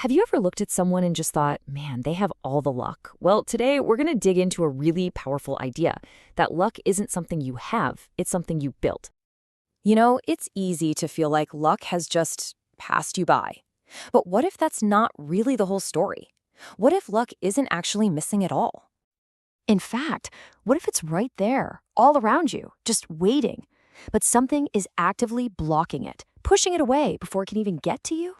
Have you ever looked at someone and just thought, man, they have all the luck? Well, today we're going to dig into a really powerful idea that luck isn't something you have, it's something you built. It's easy to feel like luck has just passed you by. But what if that's not really the whole story? What if luck isn't actually missing at all? In fact, what if it's right there, all around you, just waiting, but something is actively blocking it, pushing it away before it can even get to you?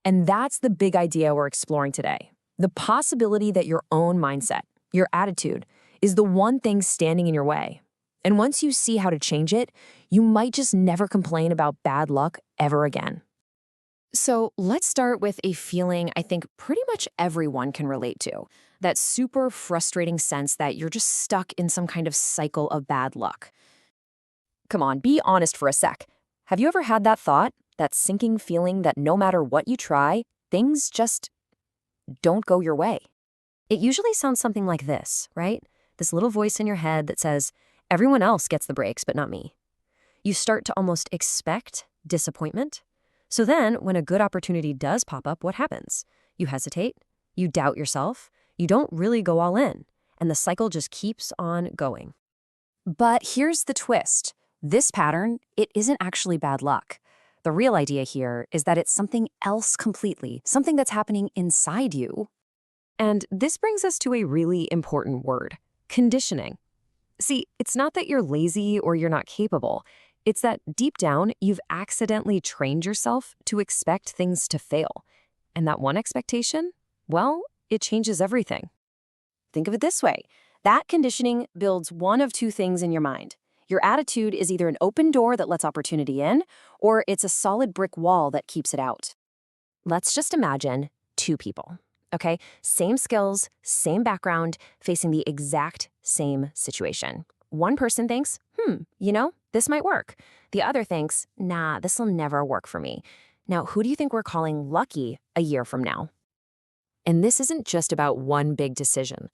And that's the big idea we're exploring today. The possibility that your own mindset, your attitude, is the one thing standing in your way. And once you see how to change it, you might just never complain about bad luck ever again. So let's start with a feeling I think pretty much everyone can relate to. That super frustrating sense that you're just stuck in some kind of cycle of bad luck. Come on, be honest for a sec. Have you ever had that thought? That sinking feeling that no matter what you try, things just don't go your way? It usually sounds something like this, right? This little voice in your head that says, everyone else gets the breaks, but not me. You start to almost expect disappointment. So then, when a good opportunity does pop up, what happens? You hesitate, you doubt yourself, you don't really go all in, and the cycle just keeps on going. But here's the twist. This pattern, it isn't actually bad luck. The real idea here is that it's something else completely, something that's happening inside you. And this brings us to a really important word, conditioning. See, it's not that you're lazy or you're not capable. It's that deep down, you've accidentally trained yourself to expect things to fail. And that one expectation, well, it changes everything. Think of it this way. That conditioning builds one of two things in your mind. Your attitude is either an open door that lets opportunity in, or it's a solid brick wall that keeps it out. Let's just imagine two people, okay? Same skills, same background, facing the exact same situation. One person thinks, this might work. The other thinks, nah, this will never work for me. Now, who do you think we're calling lucky a year from now? And this isn't just about one big decision.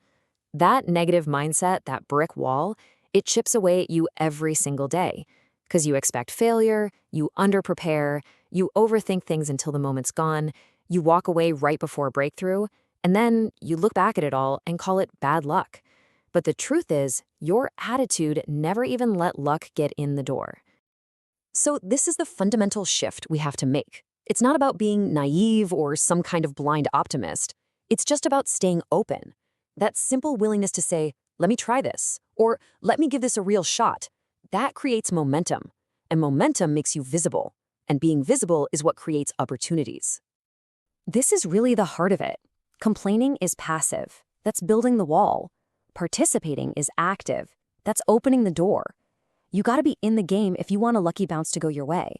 That negative mindset, that brick wall, it chips away at you every single day. Because you expect failure, you underprepare, you overthink things until the moment's gone, you walk away right before a breakthrough, and then you look back at it all and call it bad luck. But the truth is, your attitude never even let luck get in the door. So this is the fundamental shift we have to make. It's not about being naive or some kind of blind optimist. It's just about staying open. That simple willingness to say, let me try this, or let me give this a real shot. That creates momentum, and momentum makes you visible, and being visible is what creates opportunities. This is really the heart of it. Complaining is passive. That's building the wall. Participating is active. That's opening the door. You gotta be in the game if you want a lucky bounce to go your way.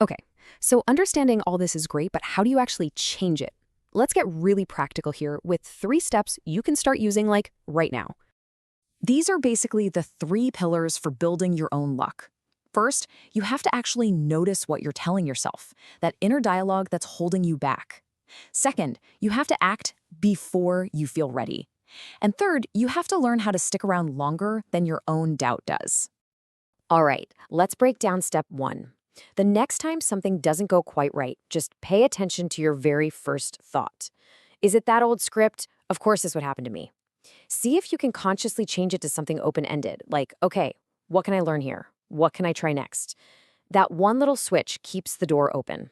Okay, so understanding all this is great, but how do you actually change it? Let's get really practical here with 3 steps you can start using right now. These are basically the 3 pillars for building your own luck. First, you have to actually notice what you're telling yourself, that inner dialogue that's holding you back. Second, you have to act before you feel ready. And third, you have to learn how to stick around longer than your own doubt does. All right, let's break down step 1. The next time something doesn't go quite right, just pay attention to your very first thought. Is it that old script? Of course this would happen to me. See if you can consciously change it to something open-ended, like, okay, what can I learn here? What can I try next? That one little switch keeps the door open.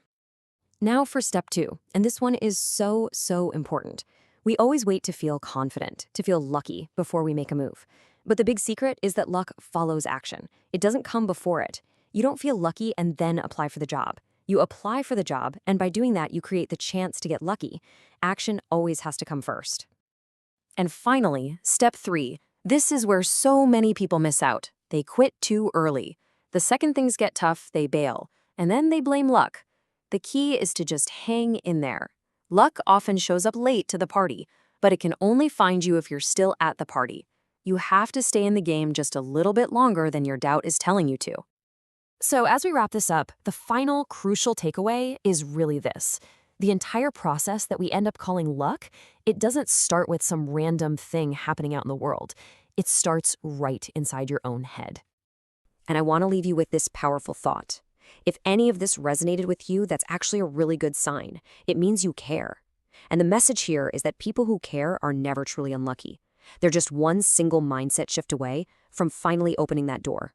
Now for step 2, and this one is so important. We always wait to feel confident, to feel lucky before we make a move. But the big secret is that luck follows action. It doesn't come before it. You don't feel lucky and then apply for the job. You apply for the job, and by doing that, you create the chance to get lucky. Action always has to come first. And finally, step 3. This is where so many people miss out. They quit too early. The second things get tough, they bail. And then they blame luck. The key is to just hang in there. Luck often shows up late to the party, but it can only find you if you're still at the party. You have to stay in the game just a little bit longer than your doubt is telling you to. So as we wrap this up, the final crucial takeaway is really this. The entire process that we end up calling luck, it doesn't start with some random thing happening out in the world. It starts right inside your own head. And I want to leave you with this powerful thought. If any of this resonated with you, that's actually a really good sign. It means you care. And the message here is that people who care are never truly unlucky. They're just one single mindset shift away from finally opening that door.